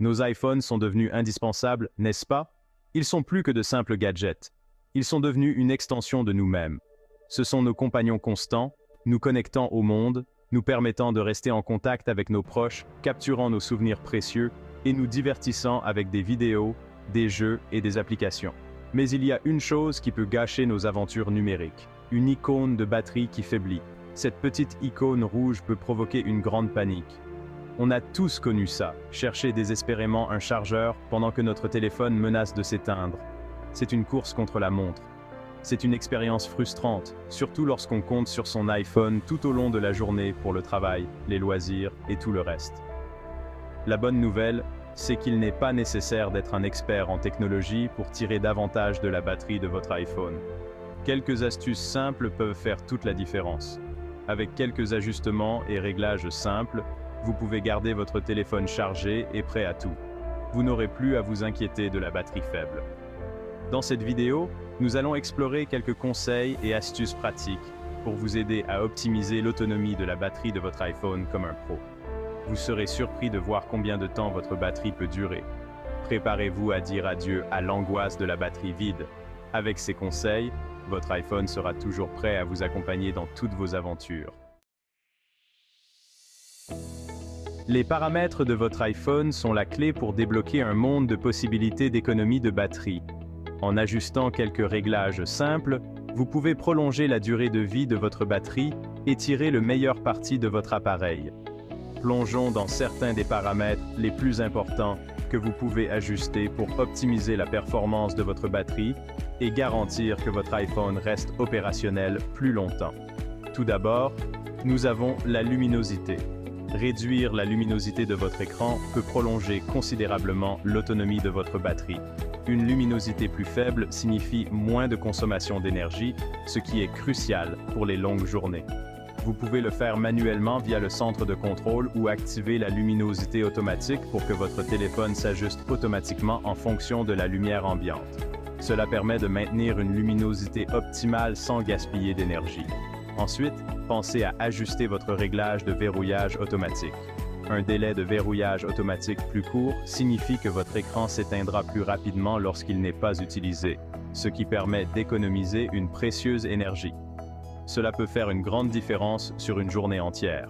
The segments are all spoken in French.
Nos iPhones sont devenus indispensables, n'est-ce pas? Ils sont plus que de simples gadgets. Ils sont devenus une extension de nous-mêmes. Ce sont nos compagnons constants, nous connectant au monde, nous permettant de rester en contact avec nos proches, capturant nos souvenirs précieux et nous divertissant avec des vidéos, des jeux et des applications. Mais il y a une chose qui peut gâcher nos aventures numériques, une icône de batterie qui faiblit. Cette petite icône rouge peut provoquer une grande panique. On a tous connu ça, chercher désespérément un chargeur pendant que notre téléphone menace de s'éteindre. C'est une course contre la montre. C'est une expérience frustrante, surtout lorsqu'on compte sur son iPhone tout au long de la journée pour le travail, les loisirs et tout le reste. La bonne nouvelle, c'est qu'il n'est pas nécessaire d'être un expert en technologie pour tirer davantage de la batterie de votre iPhone. Quelques astuces simples peuvent faire toute la différence. Avec quelques ajustements et réglages simples, vous pouvez garder votre téléphone chargé et prêt à tout. Vous n'aurez plus à vous inquiéter de la batterie faible. Dans cette vidéo, nous allons explorer quelques conseils et astuces pratiques pour vous aider à optimiser l'autonomie de la batterie de votre iPhone comme un pro. Vous serez surpris de voir combien de temps votre batterie peut durer. Préparez-vous à dire adieu à l'angoisse de la batterie vide. Avec ces conseils, votre iPhone sera toujours prêt à vous accompagner dans toutes vos aventures. Les paramètres de votre iPhone sont la clé pour débloquer un monde de possibilités d'économie de batterie. En ajustant quelques réglages simples, vous pouvez prolonger la durée de vie de votre batterie et tirer le meilleur parti de votre appareil. Plongeons dans certains des paramètres les plus importants que vous pouvez ajuster pour optimiser la performance de votre batterie et garantir que votre iPhone reste opérationnel plus longtemps. Tout d'abord, nous avons la luminosité. Réduire la luminosité de votre écran peut prolonger considérablement l'autonomie de votre batterie. Une luminosité plus faible signifie moins de consommation d'énergie, ce qui est crucial pour les longues journées. Vous pouvez le faire manuellement via le centre de contrôle ou activer la luminosité automatique pour que votre téléphone s'ajuste automatiquement en fonction de la lumière ambiante. Cela permet de maintenir une luminosité optimale sans gaspiller d'énergie. Ensuite, pensez à ajuster votre réglage de verrouillage automatique. Un délai de verrouillage automatique plus court signifie que votre écran s'éteindra plus rapidement lorsqu'il n'est pas utilisé, ce qui permet d'économiser une précieuse énergie. Cela peut faire une grande différence sur une journée entière.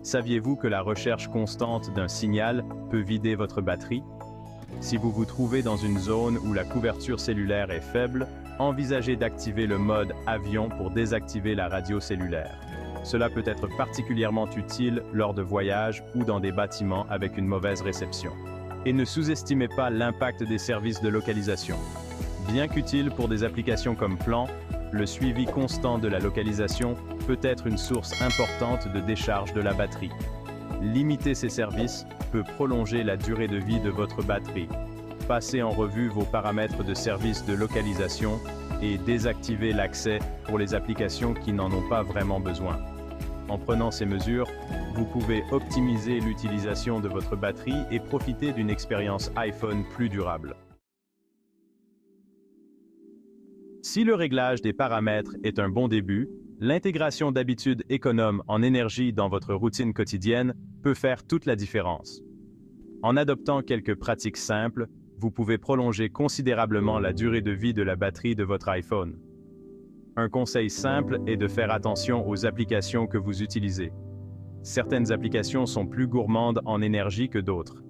Saviez-vous que la recherche constante d'un signal peut vider votre batterie? Si vous vous trouvez dans une zone où la couverture cellulaire est faible, envisagez d'activer le mode avion pour désactiver la radio cellulaire. Cela peut être particulièrement utile lors de voyages ou dans des bâtiments avec une mauvaise réception. Et ne sous-estimez pas l'impact des services de localisation. Bien qu'utile pour des applications comme Plan, le suivi constant de la localisation peut être une source importante de décharge de la batterie. Limiter ces services peut prolonger la durée de vie de votre batterie. Passez en revue vos paramètres de service de localisation et désactivez l'accès pour les applications qui n'en ont pas vraiment besoin. En prenant ces mesures, vous pouvez optimiser l'utilisation de votre batterie et profiter d'une expérience iPhone plus durable. Si le réglage des paramètres est un bon début, l'intégration d'habitudes économes en énergie dans votre routine quotidienne peut faire toute la différence. En adoptant quelques pratiques simples, vous pouvez prolonger considérablement la durée de vie de la batterie de votre iPhone. Un conseil simple est de faire attention aux applications que vous utilisez. Certaines applications sont plus gourmandes en énergie que d'autres.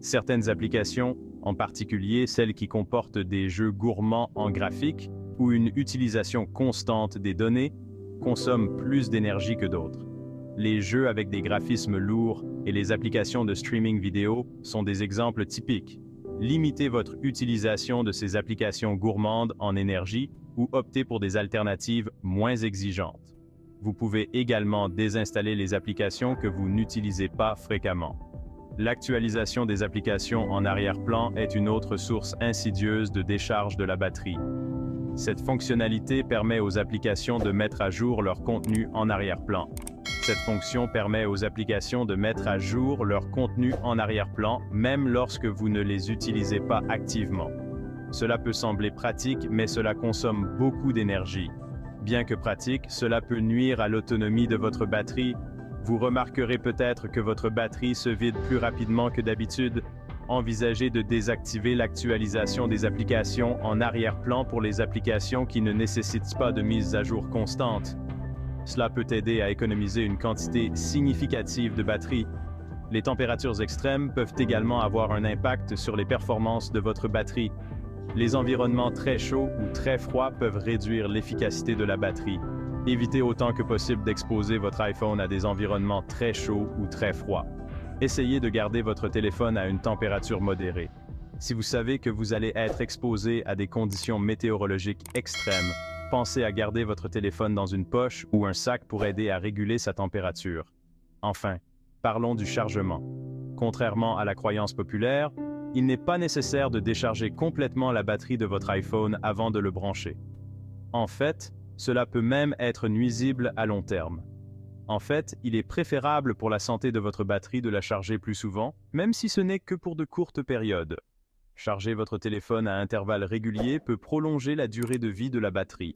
Certaines applications, en particulier celles qui comportent des jeux gourmands en graphique ou une utilisation constante des données, consomment plus d'énergie que d'autres. Les jeux avec des graphismes lourds et les applications de streaming vidéo sont des exemples typiques. Limitez votre utilisation de ces applications gourmandes en énergie ou optez pour des alternatives moins exigeantes. Vous pouvez également désinstaller les applications que vous n'utilisez pas fréquemment. L'actualisation des applications en arrière-plan est une autre source insidieuse de décharge de la batterie. Cette fonctionnalité permet aux applications de mettre à jour leur contenu en arrière-plan. Cette fonction permet aux applications de mettre à jour leur contenu en arrière-plan, même lorsque vous ne les utilisez pas activement. Cela peut sembler pratique, mais cela consomme beaucoup d'énergie. Bien que pratique, cela peut nuire à l'autonomie de votre batterie. Vous remarquerez peut-être que votre batterie se vide plus rapidement que d'habitude. Envisagez de désactiver l'actualisation des applications en arrière-plan pour les applications qui ne nécessitent pas de mise à jour constante. Cela peut aider à économiser une quantité significative de batterie. Les températures extrêmes peuvent également avoir un impact sur les performances de votre batterie. Les environnements très chauds ou très froids peuvent réduire l'efficacité de la batterie. Évitez autant que possible d'exposer votre iPhone à des environnements très chauds ou très froids. Essayez de garder votre téléphone à une température modérée. Si vous savez que vous allez être exposé à des conditions météorologiques extrêmes, pensez à garder votre téléphone dans une poche ou un sac pour aider à réguler sa température. Enfin, parlons du chargement. Contrairement à la croyance populaire, il n'est pas nécessaire de décharger complètement la batterie de votre iPhone avant de le brancher. En fait, cela peut même être nuisible à long terme. En fait, il est préférable pour la santé de votre batterie de la charger plus souvent, même si ce n'est que pour de courtes périodes. Charger votre téléphone à intervalles réguliers peut prolonger la durée de vie de la batterie.